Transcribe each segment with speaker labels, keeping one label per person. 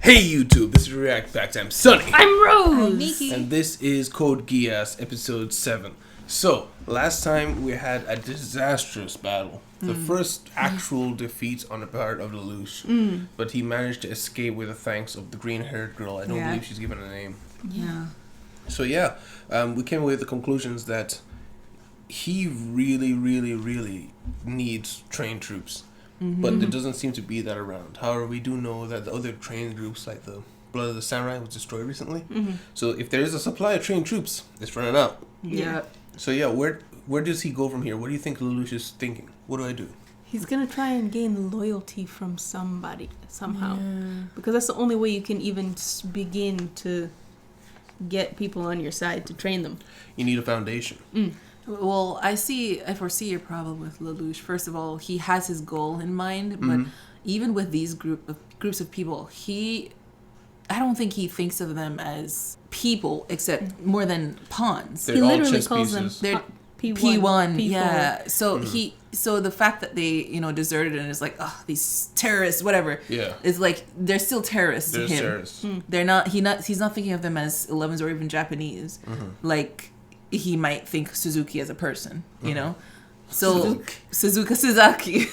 Speaker 1: Hey YouTube, this is React Facts. I'm Sunny.
Speaker 2: I'm Rose.
Speaker 3: I'm Nikki.
Speaker 1: And this is Code Geass, episode 7. So, last time we had a disastrous battle. The first actual defeat on the part of Lelouch. But he managed to escape with the thanks of the green-haired girl. I don't believe she's given a name.
Speaker 3: Yeah.
Speaker 1: So yeah, we came away with the conclusions that he really needs trained troops. But there doesn't seem to be that around. However, we do know that the other trained groups, like the Blood of the Samurai, was destroyed recently. So if there is a supply of trained troops, it's running out.
Speaker 3: Yeah.
Speaker 1: So yeah, where does he go from here? What do you think Lelouch is thinking? What do I do?
Speaker 2: He's gonna try and gain loyalty from somebody somehow, because that's the only way you can even begin to get people on your side to train them.
Speaker 1: You need a foundation.
Speaker 3: Well, I foresee your problem with Lelouch. First of all, he has his goal in mind, but even with these groups of people, I don't think he thinks of them as people, except more than pawns.
Speaker 1: They're
Speaker 2: He
Speaker 1: all
Speaker 2: literally
Speaker 1: chess
Speaker 2: calls
Speaker 1: pieces.
Speaker 2: them
Speaker 3: They're
Speaker 2: P1,
Speaker 3: P1,
Speaker 2: P4.
Speaker 3: yeah. So the fact that they, deserted and it's like, oh, these terrorists, whatever.
Speaker 1: Yeah.
Speaker 3: Is like they're still terrorists to him.
Speaker 1: Terrorists.
Speaker 3: They're not. He's not thinking of them as 11s or even Japanese. Like he might think Suzuki as a person, you know. So Suzaku.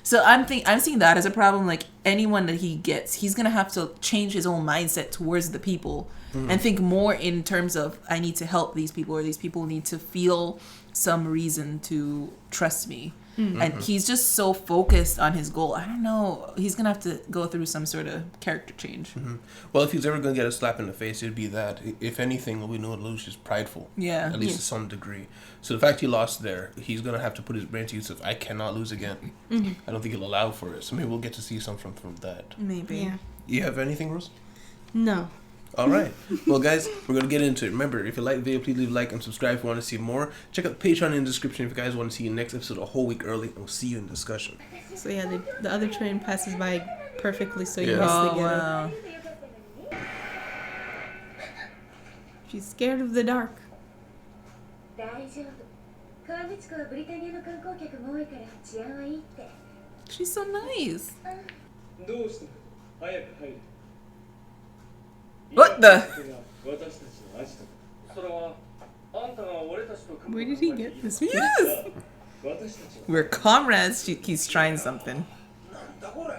Speaker 3: So I'm seeing that as a problem. Like anyone that he gets, he's gonna have to change his own mindset towards the people and think more in terms of I need to help these people, or these people need to feel some reason to trust me. And he's just so focused on his goal. I don't know. He's gonna have to go through some sort of character change.
Speaker 1: Well, if he's ever going to get a slap in the face, it'd be that. If anything, we know Lelouch is prideful.
Speaker 3: Yeah.
Speaker 1: At least to some degree. So the fact he lost there, he's going to have to put his brain to use of, I cannot lose again. I don't think he'll allow for it. So maybe we'll get to see something from that.
Speaker 3: Maybe.
Speaker 2: Yeah.
Speaker 1: You have anything, Rose?
Speaker 2: No.
Speaker 1: All right. Well, guys, we're going to get into it. Remember, if you like the video, please leave a like and subscribe if you want to see more. Check out the Patreon in the description if you guys want to see the next episode a whole week early. And we'll see you in discussion.
Speaker 2: So yeah, the other train passes by perfectly, so you
Speaker 1: Yeah.
Speaker 2: miss the
Speaker 3: Oh,
Speaker 2: ghetto.
Speaker 3: wow.
Speaker 2: She's scared of the dark.
Speaker 4: 大丈夫。河口湖はブリタニアの観光客も多いから治安はいいって。
Speaker 3: She's so nice.
Speaker 5: どうした早く入る
Speaker 3: What the?
Speaker 5: 私たちのアジトそれはあんたが俺たちと
Speaker 2: Where did he get this?
Speaker 3: Yes.
Speaker 5: 私たちは
Speaker 3: We're comrades. He's trying something.
Speaker 5: なんだこれ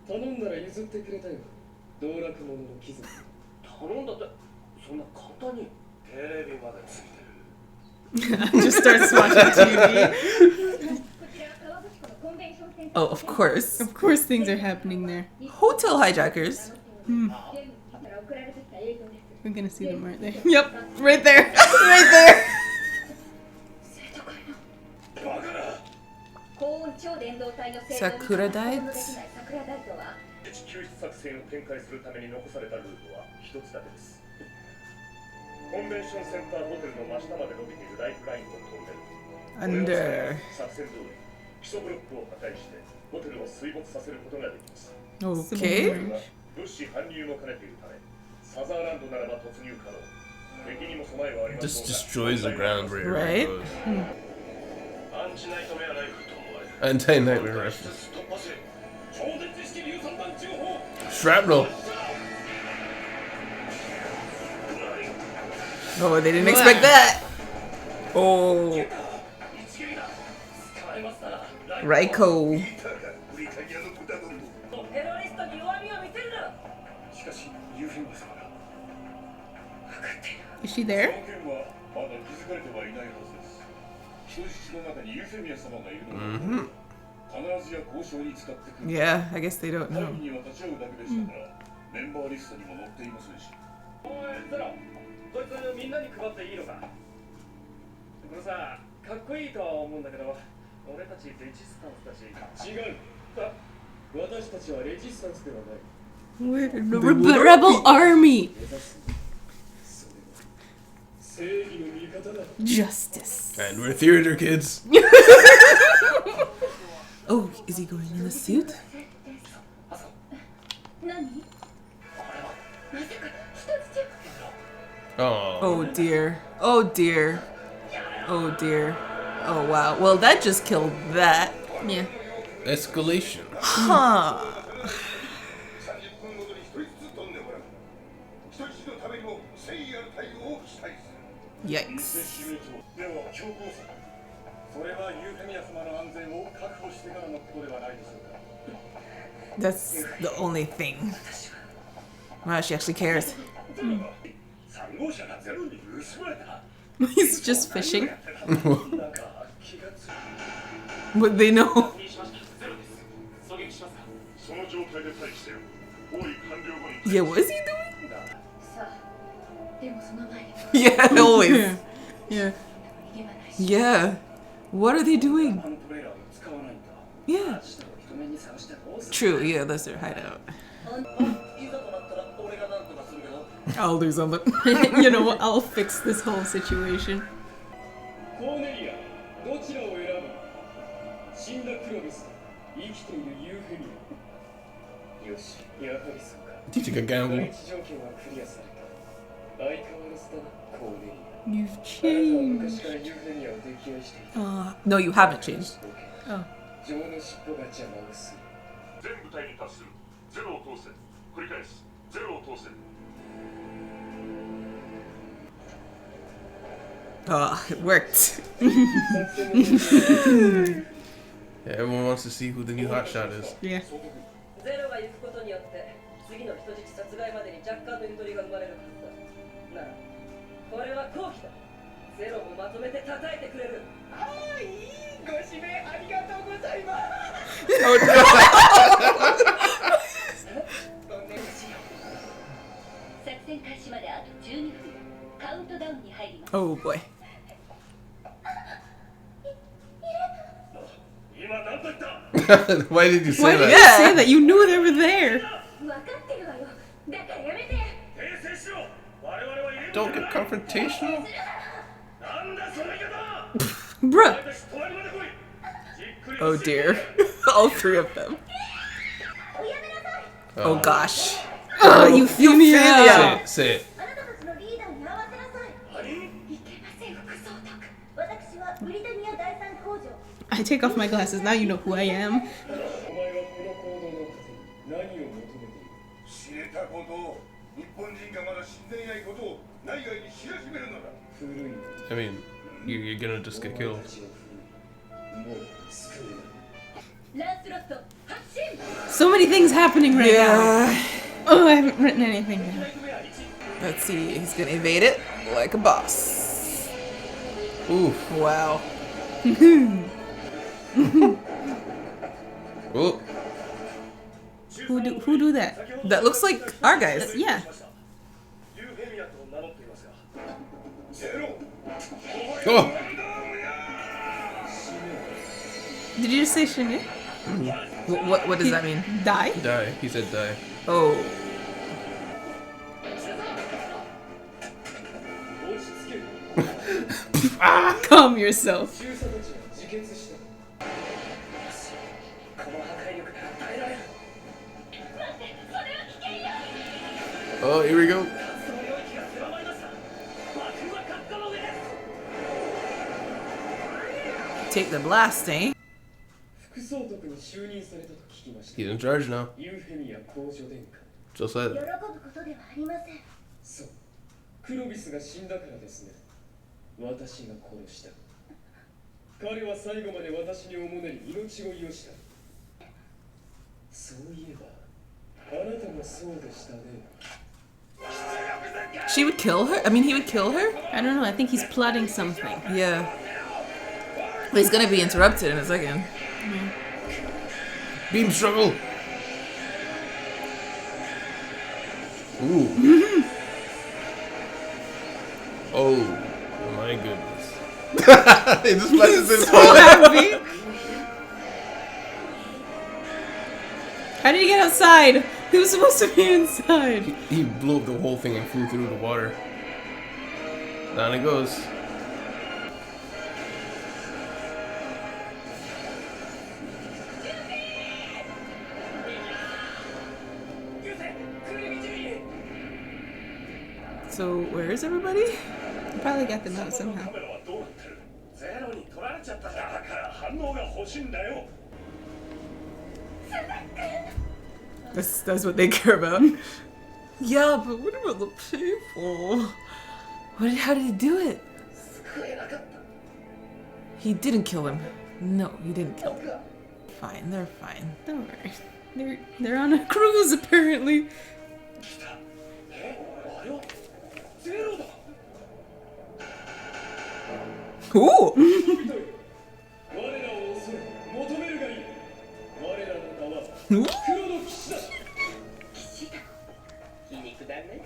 Speaker 5: 頼んだら譲ってくれたよ道楽者の貴族頼んだってそんな簡単にテレビまでついてる
Speaker 2: Just starts watching TV.
Speaker 3: Oh, of course.
Speaker 2: Of course, things are happening there.
Speaker 3: Hotel hijackers.
Speaker 2: We're gonna see them right there. Yep, right there. Right there.
Speaker 5: バカな
Speaker 4: 高温超電動体の性能に
Speaker 3: 桜大豆
Speaker 4: できない桜大豆は
Speaker 5: 敵救出作戦を展開するために残されたルートは一つだけですコンベンションセンターホテルの真下まで伸びているライフラインを飛んで
Speaker 3: Under.
Speaker 5: 作戦通り基礎ブロックを破壊してホテルを水没させることができます
Speaker 3: Okay.
Speaker 5: 物資搬入も兼ねているためサザーランドならば突入可能敵にも備えはあります
Speaker 1: Just destroys the ground where
Speaker 3: Right?
Speaker 1: Anti-nightmare rifles. Shrapnel.
Speaker 3: Oh, they didn't expect that. Oh. Raiko.
Speaker 4: テロリストに弱みを見せるな
Speaker 5: しかしユーフェミア様が
Speaker 2: Is she there?
Speaker 5: 条件はまだ気づかれてはいないはずです人質の中にユーフェミア様がいるので必ずや交渉に使ってくる
Speaker 3: Yeah, I guess they don't
Speaker 5: 会
Speaker 3: know.
Speaker 5: 議には立ち会うだけでしたからメンバーリストにも載っていませんしおいゼロこいつみんなに配っていいのかこれさかっこいいとは思うんだけど俺たちレジスタンスだし違う私たちはレジスタンスではない
Speaker 2: We're the rebel army.
Speaker 5: 目指すそれは正義の味方だ
Speaker 2: Justice.
Speaker 1: And we're theater kids.
Speaker 3: Oh, is he going in the suit?
Speaker 4: 何まさか人質
Speaker 1: Oh.
Speaker 3: Oh dear. Oh dear. Oh dear. Oh wow. Well, that just killed that.
Speaker 2: Yeah.
Speaker 1: Escalation.
Speaker 3: Huh. Yikes.
Speaker 5: では強行策。それはユーフェミア様の安全を確保してからのことではないでしょうか。
Speaker 3: That's the only thing. Wow, she actually cares.
Speaker 5: 3号車がゼロに盗まれた。
Speaker 2: He's just fishing.
Speaker 5: なんか気がつい
Speaker 3: Would they know?
Speaker 5: その状態で待機してよ。包囲完了後に
Speaker 3: Yeah, what is he doing?
Speaker 4: さあでもその前に
Speaker 3: Yeah, always.
Speaker 2: Yeah.
Speaker 4: 逃げ場ないし
Speaker 3: Yeah. What are they doing?
Speaker 5: あのトレーラーを使わないんだ。
Speaker 3: Yeah.
Speaker 5: 人目に探してどうする
Speaker 3: True, yeah, that's their hideout.
Speaker 5: いざとなったら俺がなんとかするけど。
Speaker 3: I'll do something.
Speaker 2: You know what? I'll fix this whole situation.
Speaker 5: コーネリア、どちらを選ぶ？死んだクロビス、生きているユーフェミア。よし、やはりそうか。
Speaker 1: Teach you a
Speaker 5: 第
Speaker 1: gamble.
Speaker 5: 一条件はクリアされた。相変わらずだな、コーネリア。
Speaker 2: You've
Speaker 5: あなたは
Speaker 2: changed.
Speaker 5: 昔からユーフェミアを溺愛していた。
Speaker 3: No, you haven't changed.
Speaker 2: Oh.
Speaker 5: 情の尻尾が邪魔をする。
Speaker 6: 全部隊に達する。ゼロを通せ。繰り返す。ゼロを通せ。
Speaker 3: Oh, it worked.
Speaker 5: 作戦の準備
Speaker 1: Yeah, everyone wants to see who the new hotshot is.
Speaker 2: Yeah.
Speaker 7: ゼロが行くことによって次の人質殺害までに若干のゆとりが生まれるはずだ。ならこれは好機だ。ゼロもまとめて叩いてくれる。
Speaker 5: はい、ご指名ありがとうございます。
Speaker 4: トンネルしよう作戦開始まであと12分カウントダウンに入ります
Speaker 3: Oh boy.
Speaker 5: 今何と言った？
Speaker 1: Why did you say
Speaker 2: Why did
Speaker 1: that?
Speaker 2: you say that? You knew they were there.
Speaker 4: 分かってるわよだからやめて
Speaker 5: 訂正しろ。我々は入れる。
Speaker 1: Don't get confrontational.
Speaker 5: なんだその言い方。
Speaker 2: Bruh.
Speaker 5: 私隣まで来い。じっくり
Speaker 3: Oh dear. All three of them.
Speaker 4: おやめなさい
Speaker 3: Oh gosh.
Speaker 2: Oh, you feel me
Speaker 1: Say
Speaker 2: out.
Speaker 1: it. Say it.
Speaker 4: あなたたちのリーダーに合わせなさいいけません副総督私はブリタニア第三工場
Speaker 2: I take off my glasses. Now you know who I am.
Speaker 5: お前はこの行動の糧に何を求めている？
Speaker 6: 知れたことを、日本人がまだ死んでいないことを内外に知らしめるのだ。
Speaker 5: 古い。
Speaker 1: I mean, you're gonna just get killed.
Speaker 5: たちの古い。もう救うな。
Speaker 4: ランスロット発進
Speaker 2: So many things happening right now.
Speaker 3: Yeah.
Speaker 2: Oh, I haven't written anything down.
Speaker 3: Let's see. He's gonna evade it like a boss.
Speaker 1: Oof.
Speaker 3: Wow.
Speaker 1: Oh.
Speaker 2: Who do that?
Speaker 3: That looks like our guys.
Speaker 2: Yeah.
Speaker 5: ユーフェミアと名乗っていますが。ゼロ。
Speaker 1: Oh.
Speaker 2: Did you just say Shine?
Speaker 3: What does that mean?
Speaker 2: Die?
Speaker 1: Die. He said die.
Speaker 3: Oh.
Speaker 5: 落ち着ける。
Speaker 2: Calm yourself.
Speaker 5: 中佐たちは自決した。この破壊力が耐えられる。
Speaker 1: Oh, here we go.
Speaker 5: その領域が狭まりました。幕は勝ったのです。
Speaker 3: Take the blast, eh?
Speaker 5: 副総督に就任されたと聞きました。
Speaker 1: He's in charge now.
Speaker 5: ユーフェミア公女殿下。
Speaker 1: Just like
Speaker 4: 喜ぶ
Speaker 1: that.
Speaker 4: ことではありません
Speaker 5: そう。クロビスが死んだからですね。私が殺した。彼は最後まで私におもねり命乞いをした。そういえば、あなたもそうでしたね。
Speaker 3: She would kill her? I mean, he would kill her?
Speaker 2: I don't know. I think he's plotting something.
Speaker 3: Yeah. But he's gonna be interrupted in a second.
Speaker 1: Beam struggle. Ooh. Oh my goodness. It just flashes in his
Speaker 2: So
Speaker 1: head.
Speaker 2: happy. How did he get outside? He was supposed to be inside.
Speaker 1: He blew up the whole thing and flew through the water. Down it goes.
Speaker 3: So, where is everybody?
Speaker 2: He probably got them out somehow.
Speaker 5: カメラはどうなってる？ゼロに取られちゃった。だから反応が欲しいんだよ。
Speaker 3: That's what they care about. Yeah, but what about the people? How did he do it?
Speaker 5: 救えなかった。
Speaker 3: He didn't kill him. No, he didn't kill him. Fine, they're fine.
Speaker 2: Don't worry. They're on a cruise apparently.
Speaker 5: 来た。あれはゼロだ。
Speaker 3: Ooh!
Speaker 5: 我らを恐れ求めるがいい。我らの名は
Speaker 3: Ooh.
Speaker 5: 黒の騎士だ。
Speaker 7: 騎士だ。皮肉だね。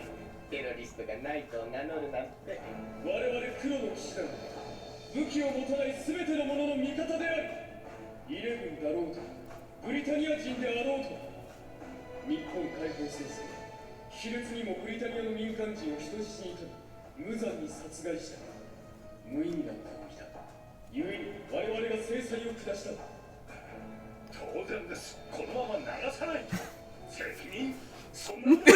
Speaker 7: テロリストがナイトを名乗るなんて。
Speaker 5: 我々黒の騎士団は武器を持たない全ての者の味方であり、イレブンだろうとブリタニア人であろうと、日本解放戦争卑劣にもブリタニアの民間人を人質に取り無残に殺害した。無意味な行為だ。故に我々が制裁を下した。当然です。このまま流さない。責任そんな
Speaker 3: He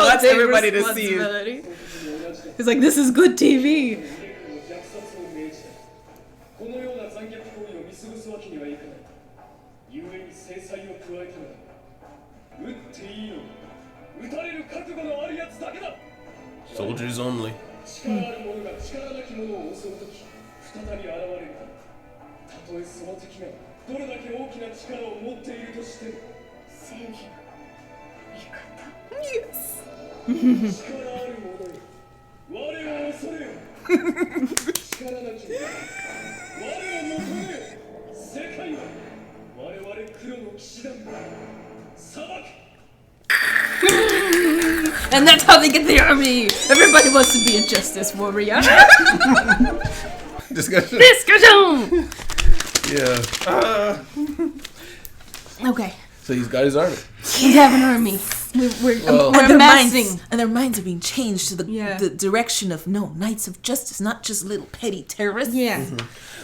Speaker 3: wants everybody to see it.
Speaker 2: Responsibility. He's like, this is good TV.
Speaker 5: 虐殺を命じた。このような残虐行為を見過ごすわけにはいかない。故に制裁を加えたのだ。撃っていいのに撃たれる覚悟のあるやつだけだ。
Speaker 1: Soldiers only.
Speaker 5: 力ある者が力なき者を襲うとき再び現れる。たとえその敵がどれだけ大きな力を持っているとしても、
Speaker 4: 正義の味方。
Speaker 3: Yes.
Speaker 5: 力ある者よ、我を恐れよ。力なき者、我を求めよ。世界は我々黒の騎士団が裁く。
Speaker 2: And that's how they get the army. Everybody wants to be a justice warrior.
Speaker 1: Discussion.
Speaker 2: Discussion.
Speaker 1: Yeah.
Speaker 2: Okay.
Speaker 1: So he's got his army.
Speaker 2: We have an army. We're
Speaker 1: Well-
Speaker 3: And their
Speaker 2: amassing.
Speaker 3: minds, and their minds are being changed to the,
Speaker 2: Yeah.
Speaker 3: the direction of no knights of justice, not just little petty terrorists.
Speaker 2: Yeah.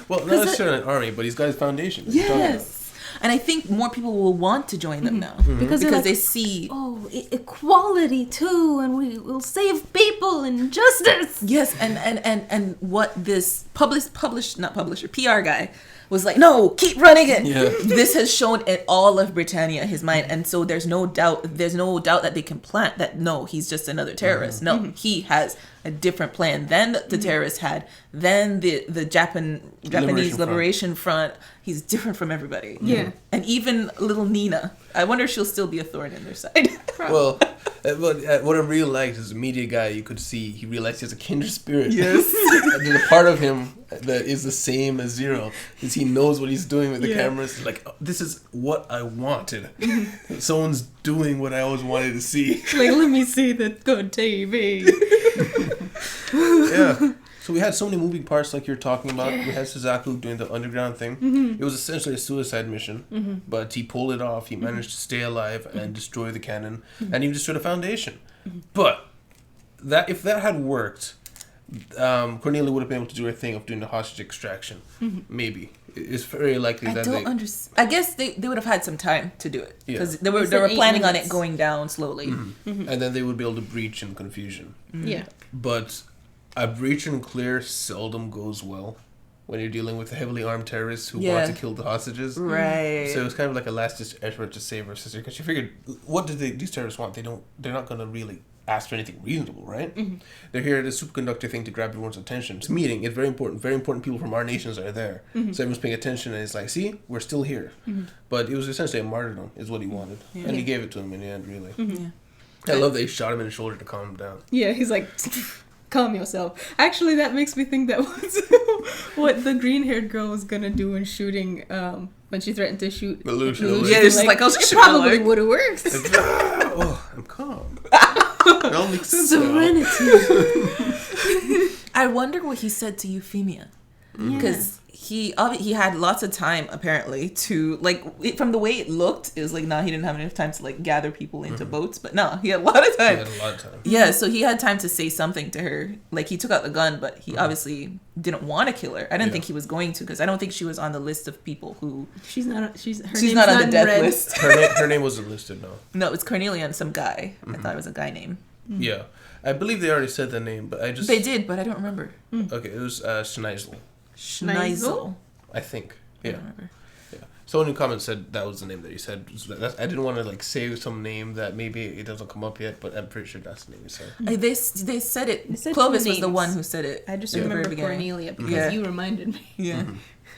Speaker 1: Well, not necessarily an army, but he's got his foundation.
Speaker 3: Yes. And I think more people will want to join them now
Speaker 2: Because they're like,
Speaker 3: they see.
Speaker 2: oh, equality too, and we will save people and justice.
Speaker 3: Yes, and what this PR guy was like, no, keep running it.
Speaker 1: Yeah.
Speaker 3: This has shown in all of Britannia his mind, and so there's no doubt that they can plant that no, he's just another terrorist. No, he has a different plan than the terrorists had, than the Japanese Liberation Front. He's different from everybody.
Speaker 2: Yeah.
Speaker 3: And even little Nina. I wonder if she'll still be a thorn in their side.
Speaker 1: Well, what I really liked is the media guy. You could see he realized he has a kindred spirit.
Speaker 3: Yes.
Speaker 1: And there's a part of him that is the same as Zero. Is he knows what he's doing with the cameras. He's like, oh, this is what I wanted. Someone's doing what I always wanted to see.
Speaker 2: Like, let me see the good TV.
Speaker 1: Yeah. So we had so many moving parts like you're talking about. We had Suzaku doing the underground thing. It was essentially a suicide mission, but he pulled it off. He managed to stay alive and destroy the cannon, and even destroy the foundation. But that if that had worked, Cornelia would have been able to do her thing of doing the hostage extraction. Maybe. It's very likely
Speaker 3: I
Speaker 1: that
Speaker 3: don't understand. I guess they would have had some time to do it because they were
Speaker 2: said 8
Speaker 3: planning on
Speaker 2: minutes.
Speaker 3: it going down slowly.
Speaker 1: and then they would be able to breach in confusion.
Speaker 2: Yeah.
Speaker 1: But a breach and clear seldom goes well when you're dealing with heavily armed terrorists who want to kill the hostages.
Speaker 3: Right.
Speaker 1: So it was kind of like a last-ditch effort to save her sister because she figured, what do these terrorists want? They're not going to really ask for anything reasonable, right? They're here at a superconductor thing to grab everyone's attention. It's a meeting. It's very important. Very important people from our nations are there. So everyone's paying attention and it's like, see, we're still here. But it was essentially a martyrdom is what he wanted. And he gave it to him in the end, really. I love that he shot him in the shoulder to calm him down.
Speaker 2: Yeah, he's like, calm yourself. Actually, that makes me think that was what the green-haired girl was gonna do in shooting, when she threatened to shoot
Speaker 1: Lelouch.
Speaker 3: Yeah, it's just like, oh,
Speaker 2: it
Speaker 3: shit,
Speaker 2: probably
Speaker 3: like-
Speaker 2: would have worked.
Speaker 1: Oh, I'm calm. It all makes sense now.
Speaker 2: Serenity.
Speaker 3: I wonder what he said to Euphemia. Because he had lots of time, apparently, to, like, from the way it looked, it was like, nah, he didn't have enough time to, like, gather people into boats. But no, he had a lot of time.
Speaker 1: He had a lot of time.
Speaker 3: Yeah, so he had time to say something to her. Like, he took out the gun, but he obviously didn't want to kill her. I didn't think he was going to, because I don't think she was on the list of people who...
Speaker 2: She's not. Her
Speaker 3: She's
Speaker 2: name's
Speaker 3: not on the
Speaker 2: in
Speaker 3: death
Speaker 2: red.
Speaker 3: list.
Speaker 1: Her name wasn't listed, no.
Speaker 3: No, it's Cornelia and some guy. I thought it was a guy name.
Speaker 1: Yeah. I believe they already said the name, but I just...
Speaker 3: They did, but I don't remember.
Speaker 1: Okay, it was Schneisel,
Speaker 3: Schneisel.
Speaker 1: I think.
Speaker 3: I
Speaker 1: Yeah.
Speaker 3: don't remember.
Speaker 1: Someone in comments said that was the name that he said. I didn't want to like say some name that maybe it doesn't come up yet, but I'm pretty sure that's the name he said.
Speaker 3: They said it.
Speaker 2: They said
Speaker 3: Clovis
Speaker 2: two
Speaker 3: was the
Speaker 2: names.
Speaker 3: one who said it.
Speaker 2: I just
Speaker 3: in the very
Speaker 2: remember
Speaker 3: beginning.
Speaker 2: Cornelia because
Speaker 3: Yeah.
Speaker 2: you reminded me.
Speaker 3: Yeah.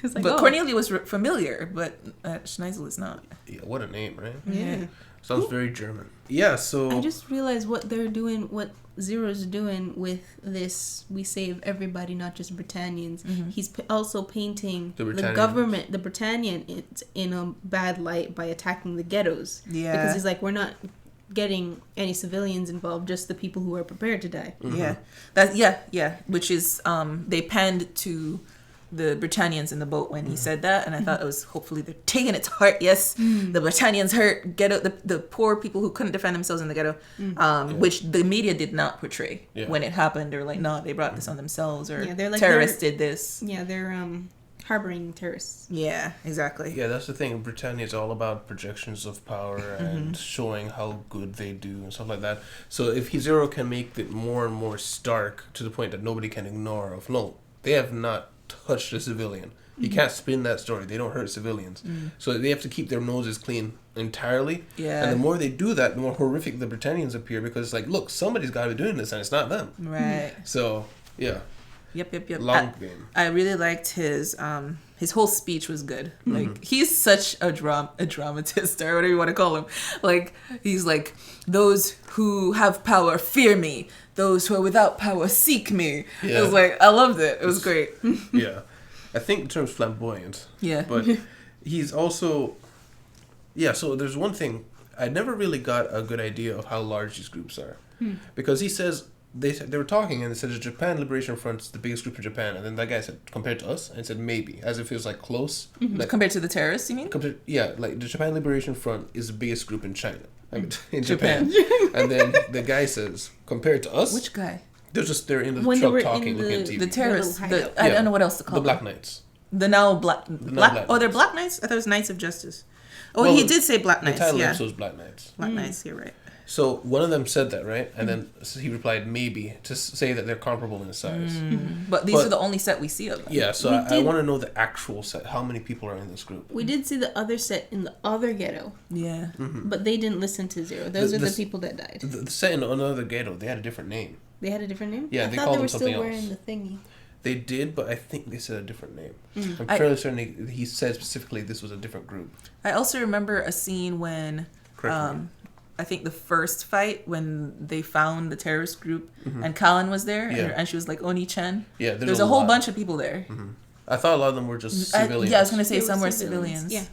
Speaker 2: It's like,
Speaker 3: But
Speaker 2: oh.
Speaker 3: Cornelia was familiar, but Schneisel is not.
Speaker 1: Yeah, what a name, right?
Speaker 2: Yeah.
Speaker 1: Sounds very German. Yeah, so
Speaker 2: I just realized what they're doing, what Zero's doing with this. We save everybody, not just Britannians. He's also painting
Speaker 1: The
Speaker 2: the
Speaker 1: Britannians.
Speaker 2: government, the Britannian, in a bad light by attacking the ghettos.
Speaker 3: Yeah.
Speaker 2: Because he's like, we're not getting any civilians involved, just the people who are prepared to die.
Speaker 3: Yeah, yeah. Which is they panned to the Britannians in the boat when he said that, and I thought it was hopefully they're taking it to heart. Yes, the Britannians hurt ghetto, the poor people who couldn't defend themselves in the ghetto, which the media did not portray when it happened. They're like, no, they brought this on themselves, or
Speaker 2: Yeah, they're like,
Speaker 3: terrorists did this.
Speaker 2: Yeah, they're harboring terrorists.
Speaker 3: Yeah, exactly.
Speaker 1: yeah, that's the thing. Britannia is all about projections of power and showing how good they do and stuff like that. So if Zero can make it more and more stark to the point that nobody can ignore of, no, they have not touched a civilian. You can't spin that story. They don't hurt civilians. So they have to keep their noses clean entirely.
Speaker 3: Yeah.
Speaker 1: And the more they do that, the more horrific the Britannians appear, because it's like, look, somebody's got to be doing this and it's not them.
Speaker 3: Right.
Speaker 1: So, yeah.
Speaker 3: Yep.
Speaker 1: Long game.
Speaker 3: I really liked his whole speech was good. Like he's such a dramatist, or whatever you want to call him. Like he's like, those who have power fear me. Those who are without power seek me.
Speaker 1: Yeah.
Speaker 3: It was like, I loved it. It was great.
Speaker 1: Yeah. I think the term's flamboyant.
Speaker 3: Yeah.
Speaker 1: But he's also... Yeah, so there's one thing. I never really got a good idea of how large these groups are. Because he says... They were talking and they said the Japan Liberation Front's the biggest group in Japan. And then that guy said, compared to us? And he said, maybe. As if it was like close. Like,
Speaker 3: Compared to the terrorists, you mean?
Speaker 1: like the Japan Liberation Front is the biggest group in China. I mean, in Japan. And then the guy says, compared to us...
Speaker 3: Which guy?
Speaker 1: They're in the
Speaker 2: When they were
Speaker 1: truck talking,
Speaker 2: in
Speaker 1: looking at TV.
Speaker 3: The terrorists.
Speaker 2: little hideout.
Speaker 3: I don't know what else to call
Speaker 1: The
Speaker 3: them.
Speaker 1: Black Knights.
Speaker 3: The now black.
Speaker 1: Black
Speaker 3: Oh, they're
Speaker 1: Knights.
Speaker 3: Black Knights? I thought it was Knights of Justice. Oh,
Speaker 1: Well,
Speaker 3: he did say Black
Speaker 1: The
Speaker 3: Knights.
Speaker 1: title
Speaker 3: Yeah.
Speaker 1: episode is Black Knights.
Speaker 3: Black Knights, you're right.
Speaker 1: So one of them said that, right? And then he replied, maybe, to say that they're comparable in size.
Speaker 3: But these
Speaker 1: But-
Speaker 3: are the only set we see of them.
Speaker 1: Yeah, so
Speaker 2: We
Speaker 1: I
Speaker 2: did-
Speaker 1: want to know the actual set. How many people are in this group?
Speaker 2: We did see the other set in the other ghetto,
Speaker 3: Yeah.
Speaker 2: but they didn't listen to Zero. Those are the
Speaker 1: this-
Speaker 2: people that died.
Speaker 1: The set in another ghetto, they had a different name.
Speaker 2: They had a different name?
Speaker 1: Yeah,
Speaker 2: I
Speaker 1: they
Speaker 2: thought
Speaker 1: called
Speaker 2: they
Speaker 1: them
Speaker 2: were still
Speaker 1: something
Speaker 2: wearing
Speaker 1: else.
Speaker 2: the thingy.
Speaker 1: They did, but I think they said a different name. I'm
Speaker 3: I-
Speaker 1: fairly certain he said specifically this was a different group.
Speaker 3: I also remember a scene when
Speaker 1: Correct me.
Speaker 3: I think the first fight when they found the terrorist group and Colin was there
Speaker 1: Yeah.
Speaker 3: and she was like Oni-chan.
Speaker 1: Yeah,
Speaker 3: There's a whole
Speaker 1: lot.
Speaker 3: bunch of people there.
Speaker 1: I thought a lot of them were just civilians.
Speaker 3: Yeah, I was gonna say
Speaker 2: They were
Speaker 3: some were civilians.
Speaker 2: Yeah.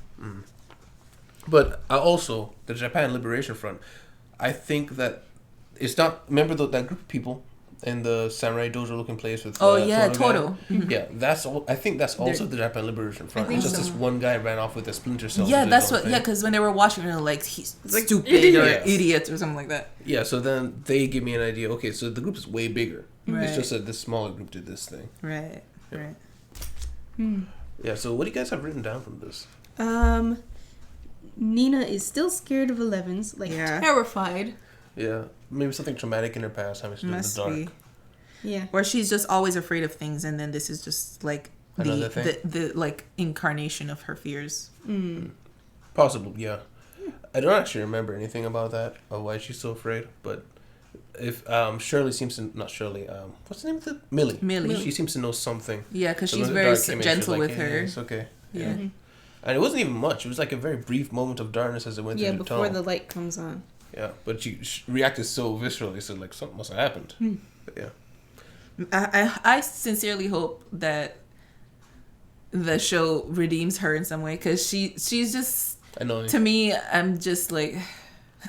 Speaker 1: But also, the Japan Liberation Front, I think that it's not... Remember that group of people in the samurai dojo looking place with...
Speaker 3: Oh yeah,
Speaker 1: guy?
Speaker 3: Toto.
Speaker 1: Yeah, that's all. I think that's also the Japan Liberation Front.
Speaker 2: think
Speaker 1: It's just
Speaker 2: so.
Speaker 1: this one guy ran off with a splinter cell.
Speaker 3: Yeah,
Speaker 1: and did
Speaker 3: that's
Speaker 1: his own
Speaker 3: what.
Speaker 1: thing.
Speaker 3: Yeah, because when they were watching, they were like, he's
Speaker 2: like,
Speaker 3: stupid or
Speaker 1: Yes.
Speaker 3: idiot or something like that.
Speaker 1: Yeah, so then they give me an idea. Okay, so the group is way bigger.
Speaker 3: Right.
Speaker 1: It's just that this smaller group did this thing.
Speaker 3: Right. Right.
Speaker 1: Yeah, so what do you guys have written down from this?
Speaker 2: Nina is still scared of 11s, like
Speaker 3: Yeah.
Speaker 2: terrified.
Speaker 1: Yeah, maybe something traumatic in her past, having to do in the
Speaker 3: Must
Speaker 1: dark.
Speaker 3: be.
Speaker 2: Yeah.
Speaker 3: Or she's just always afraid of things, and then this is just like
Speaker 1: Another thing?
Speaker 3: the like incarnation of her fears.
Speaker 1: Possible, yeah. I don't actually remember anything about that, or why she's so afraid, but if Shirley seems to... Not Shirley, what's the name of the...
Speaker 3: Millie.
Speaker 1: She seems to know something.
Speaker 3: Yeah, because
Speaker 1: So
Speaker 3: she's
Speaker 1: when the
Speaker 3: very
Speaker 1: dark came in, she was
Speaker 3: gentle
Speaker 1: like,
Speaker 3: with
Speaker 1: "Yeah,
Speaker 3: her.
Speaker 1: It's okay.
Speaker 3: Yeah.
Speaker 1: And it wasn't even much. It was like a very brief moment of darkness as it went
Speaker 2: Yeah,
Speaker 1: through the
Speaker 2: before
Speaker 1: tunnel.
Speaker 2: the light comes on.
Speaker 1: Yeah, but she reacted so viscerally, so like something must have happened. But yeah.
Speaker 3: I sincerely hope that the show redeems her in some way, because she's just,
Speaker 1: I know.
Speaker 3: to me, I'm just like,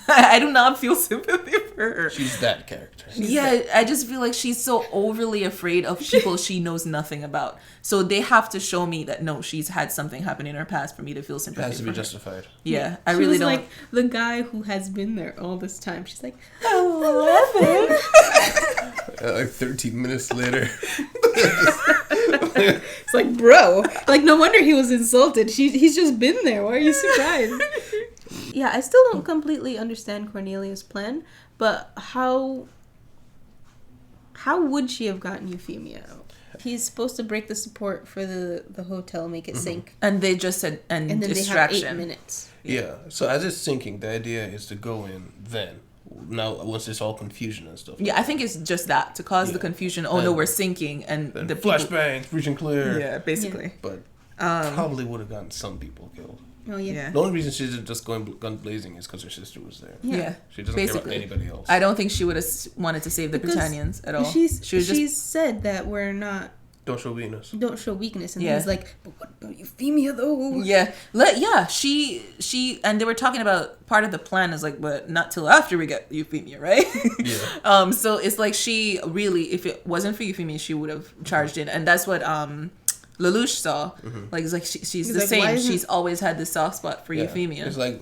Speaker 3: I do not feel sympathy for her.
Speaker 1: She's that character.
Speaker 3: Yeah, I just feel like she's so overly afraid of people she knows nothing about. So they have to show me that no, she's had something happen in her past for me to feel
Speaker 1: It
Speaker 3: sympathy
Speaker 1: has to
Speaker 3: for
Speaker 1: be
Speaker 3: her.
Speaker 1: justified.
Speaker 3: Yeah, I
Speaker 2: She
Speaker 3: really
Speaker 2: was
Speaker 3: don't.
Speaker 2: like the guy who has been there all this time. She's like, 11?
Speaker 1: Like 13 minutes later.
Speaker 2: It's like, bro. Like, no wonder he was insulted. He's just been there. Why are you surprised? Yeah, I still don't completely understand Cornelia's plan, but how would she have gotten Euphemia out? He's supposed to break the support for the hotel, make it sink.
Speaker 3: And they just said, and
Speaker 2: And then
Speaker 3: distraction.
Speaker 2: they have 8 minutes.
Speaker 1: Yeah. So as it's sinking, the idea is to go in then. Now, once it's all confusion and stuff.
Speaker 3: Yeah, I think it's just that to cause the confusion. Oh no,
Speaker 1: And
Speaker 3: we're sinking, and
Speaker 1: then
Speaker 3: the people,
Speaker 1: flashbang, reaching clear.
Speaker 3: yeah, basically.
Speaker 1: But probably would have gotten some people killed.
Speaker 2: Oh yeah.
Speaker 3: Yeah.
Speaker 1: The only reason she's just going gun blazing is because her sister was there.
Speaker 3: Yeah.
Speaker 1: She doesn't care
Speaker 3: Basically.
Speaker 1: about anybody else.
Speaker 3: I don't think she would have wanted to save the
Speaker 2: Because
Speaker 3: Britannians at all.
Speaker 2: She's
Speaker 3: she was just
Speaker 2: said that we're not
Speaker 1: Don't show weakness.
Speaker 2: don't show weakness, and
Speaker 3: Yeah.
Speaker 2: he's like, but what about Euphemia though?
Speaker 3: yeah. She and they were talking about part of the plan is like, but not till after we get Euphemia, right?
Speaker 1: Yeah.
Speaker 3: So it's like she really, if it wasn't for Euphemia, she would have charged in, and that's what Lelouch saw. Like it's like she's
Speaker 2: He's
Speaker 3: the
Speaker 2: like,
Speaker 3: same.
Speaker 2: why isn't-
Speaker 3: She's always had this soft spot for
Speaker 1: Yeah.
Speaker 3: Euphemia.
Speaker 1: It's like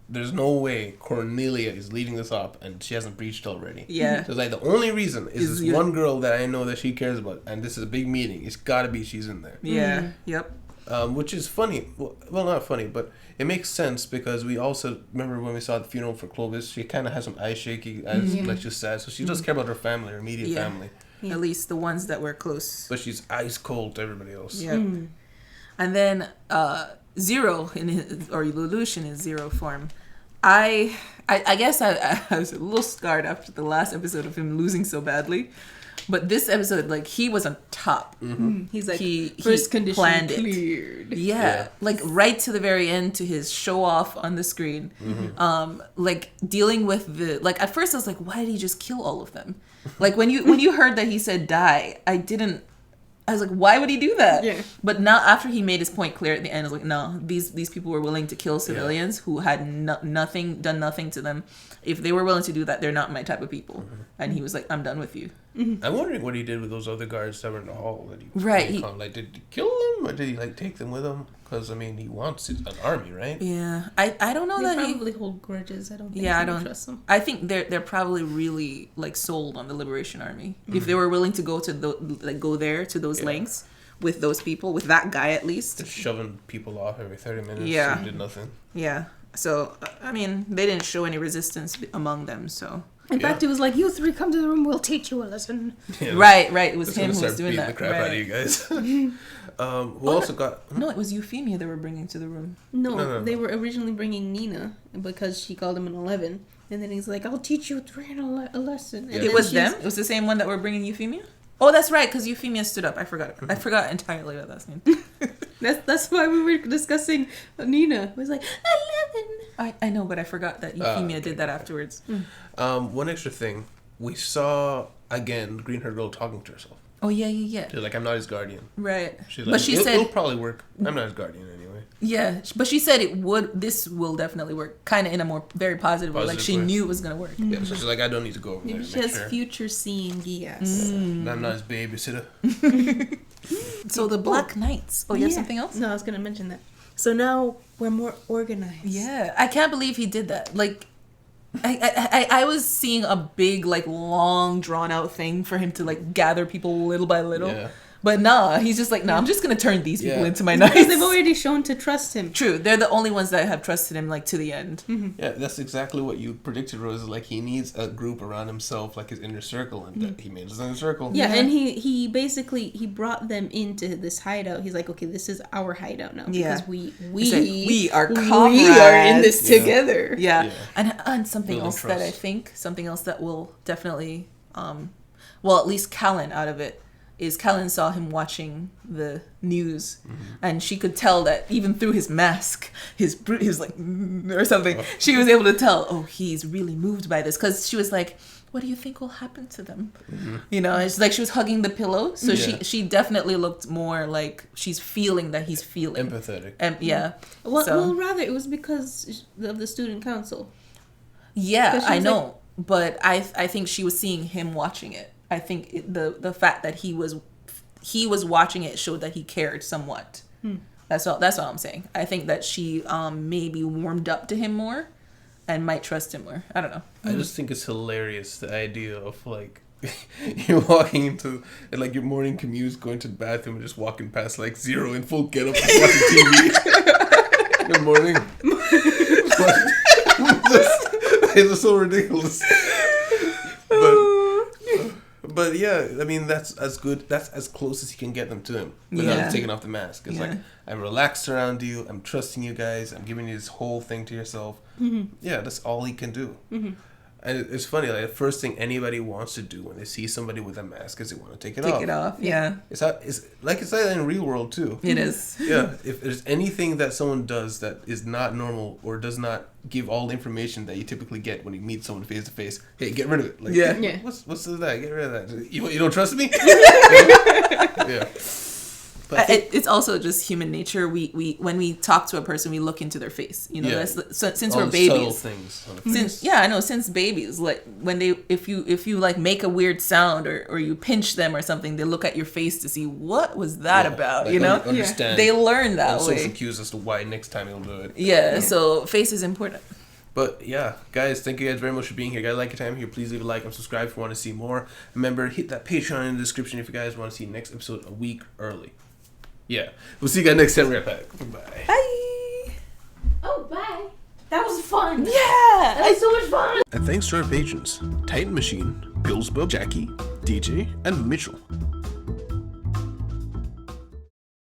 Speaker 1: there's no way Cornelia is leading this up and she hasn't breached already.
Speaker 3: Yeah.
Speaker 1: So it's like the only reason is
Speaker 3: Is
Speaker 1: this
Speaker 3: you-
Speaker 1: one girl that I know that she cares about, and this is a big meeting. It's got to be she's in there.
Speaker 3: Yeah. Yep.
Speaker 1: Which is funny. Well, not funny, but it makes sense because we also remember when we saw the funeral for Clovis. She kind of has some eye shaky, as like just sad. So she does care about her family, her immediate
Speaker 3: Yeah.
Speaker 1: family,
Speaker 3: At least the ones that were close.
Speaker 1: but she's ice cold to everybody else.
Speaker 3: Yeah. And then Zero in his, or Lelouch in his Zero form. I guess I was a little scarred after the last episode of him losing so badly. But this episode, like, he was on top.
Speaker 2: He's like,
Speaker 3: He
Speaker 2: first condition
Speaker 3: planned it.
Speaker 2: cleared.
Speaker 3: Yeah, like right to the very end, to his show off on the screen. Like dealing with the, like, at first I was like, why did he just kill all of them? Like when you heard that he said die, I was like, why would he do that?
Speaker 2: Yeah.
Speaker 3: But now after he made his point clear at the end, I was like, no, these people were willing to kill civilians who had done nothing to them. If they were willing to do that, they're not my type of people. And he was like, I'm done with you.
Speaker 1: I'm wondering what he did with those other guards that were in the hall. That he
Speaker 3: Right,
Speaker 1: like, did he kill them or did he like take them with him? Because I mean, he wants an army, right?
Speaker 3: Yeah, I don't know
Speaker 2: They
Speaker 3: that
Speaker 2: probably hold grudges. I don't think
Speaker 3: Yeah, I
Speaker 2: he
Speaker 3: don't
Speaker 2: trust them.
Speaker 3: I think they're probably really like sold on the Liberation Army. If they were willing to go to go there to those lengths with those people, with that guy at least.
Speaker 1: Just shoving people off every 30 minutes.
Speaker 3: Yeah.
Speaker 1: And did nothing.
Speaker 3: Yeah. So I mean, they didn't show any resistance among them. So
Speaker 2: In fact, he was like, you three come to the room, we'll teach you a lesson.
Speaker 1: Yeah,
Speaker 3: right. It was
Speaker 1: Just
Speaker 3: him
Speaker 1: gonna
Speaker 3: who was
Speaker 1: start
Speaker 3: doing
Speaker 1: beating
Speaker 3: that.
Speaker 1: the crap out of you guys. Who also got?
Speaker 3: No, it was Euphemia they were bringing to the room.
Speaker 2: No, they were originally bringing Nina because she called him an 11. And then he's like, I'll teach you three a lesson. And
Speaker 1: Yeah.
Speaker 3: It
Speaker 2: then
Speaker 3: was
Speaker 2: she's-
Speaker 3: them. It was the same one that were bringing Euphemia. Oh, that's right, because Euphemia stood up. I forgot entirely about that scene.
Speaker 2: That's why we were discussing Nina. It was like, 11.
Speaker 3: I know, but I forgot that Euphemia did that afterwards.
Speaker 1: One extra thing. We saw, again, the green-haired girl talking to herself.
Speaker 3: Oh yeah.
Speaker 1: She's like, I'm not his guardian.
Speaker 3: Right.
Speaker 1: She's
Speaker 3: But
Speaker 1: like,
Speaker 3: she
Speaker 1: it'll
Speaker 3: said,
Speaker 1: probably work. I'm not his guardian anyway.
Speaker 3: yeah, but she said this will definitely work, kind of in a more very positive way. Like
Speaker 1: Positive
Speaker 3: she
Speaker 1: way.
Speaker 3: knew it was gonna work.
Speaker 1: Yeah, so she's like, I don't need to go over there
Speaker 2: Maybe
Speaker 1: to
Speaker 2: she
Speaker 1: make
Speaker 2: has
Speaker 1: sure.
Speaker 2: future seeing Geass.
Speaker 1: I'm not his babysitter.
Speaker 3: So the Black Knights. Oh, you have
Speaker 2: Yeah.
Speaker 3: something else?
Speaker 2: No, I was going to mention that. So now we're more organized.
Speaker 3: Yeah, I can't believe he did that. Like, I was seeing a big, like, long, drawn out thing for him to like gather people little by little.
Speaker 1: Yeah.
Speaker 3: But nah, he's just like, I'm just gonna turn these people
Speaker 1: Yeah.
Speaker 3: into my
Speaker 2: Because
Speaker 3: knights.
Speaker 2: they've already shown to trust him.
Speaker 3: True, they're the only ones that have trusted him like to the end.
Speaker 1: Yeah, that's exactly what you predicted, Rose. Like, he needs a group around himself, like his inner circle, and that he made his inner circle.
Speaker 2: Yeah, and he basically he brought them into this hideout. He's like, okay, this is our hideout now
Speaker 3: Yeah.
Speaker 2: because we
Speaker 3: It's like, we are
Speaker 2: we are in
Speaker 3: comrades.
Speaker 2: this
Speaker 1: Yeah.
Speaker 2: together.
Speaker 3: Yeah.
Speaker 1: Yeah.
Speaker 3: And something
Speaker 1: Building
Speaker 3: else that I
Speaker 1: trust.
Speaker 3: think, something else that will definitely, well, at least Callan out of it, is Callan saw him watching the news, and she could tell that even through his mask, his like, or something, she was able to tell, oh, he's really moved by this, because she was like, what do you think will happen to them? You know, it's like she was hugging the pillow, so
Speaker 1: Yeah.
Speaker 3: she definitely looked more like she's feeling that he's feeling.
Speaker 1: Empathetic.
Speaker 3: Yeah.
Speaker 2: Well,
Speaker 3: So-
Speaker 2: well, rather it was because of the student council.
Speaker 3: Yeah,
Speaker 2: 'Cause she
Speaker 3: I
Speaker 2: was
Speaker 3: know, but I think she was seeing him watching it. I think the fact that he was watching it showed that he cared somewhat. That's all I'm saying. I think that she maybe warmed up to him more and might trust him more. I don't know.
Speaker 1: I just think it's hilarious, the idea of, like, you're walking into, like, your morning commute, going to the bathroom, and just walking past, like, Zero in full get-up, just watching TV. Good morning. It's just so ridiculous. But yeah, I mean, that's as good. That's as close as you can get them to him without
Speaker 3: Yeah.
Speaker 1: taking off the mask. It's like, I'm relaxed around you. I'm trusting you guys. I'm giving you this whole thing to yourself. Yeah, that's all he can do. And it's funny, like, the first thing anybody wants to do when they see somebody with a mask is they want to take it off.
Speaker 3: Take it off. Yeah.
Speaker 1: It's like that in real world too.
Speaker 3: It is.
Speaker 1: Yeah, if there's anything that someone does that is not normal or does not give all the information that you typically get when you meet someone face to face, hey, get rid of it. Like,
Speaker 3: Yeah.
Speaker 1: What's that? Get rid of that. You don't trust me? Yeah. But
Speaker 3: It's also just human nature. We when we talk to a person, we look into their face. You know, since
Speaker 1: all
Speaker 3: we're
Speaker 1: the
Speaker 3: babies.
Speaker 1: subtle things on the face.
Speaker 3: Since babies, like when if you like make a weird sound or you pinch them or something, they look at your face to see what was that about.
Speaker 1: Like,
Speaker 3: You know,
Speaker 1: understand.
Speaker 3: they learn that
Speaker 1: all
Speaker 3: way.
Speaker 1: social cues as to why next time he'll do it.
Speaker 3: Yeah, so face is important.
Speaker 1: But yeah, guys, thank you guys very much for being here. Guys, like your time here, please leave a like and subscribe if you want to see more. Remember, hit that Patreon in the description if you guys want to see next episode a week early. Yeah, we'll see you guys next time. We're back. Bye.
Speaker 3: Bye.
Speaker 2: Oh, bye. That was fun.
Speaker 3: Yeah.
Speaker 2: That was so much fun.
Speaker 1: And thanks to our patrons, Titan Machine, Billsbub, Jackie, DJ, and Mitchell.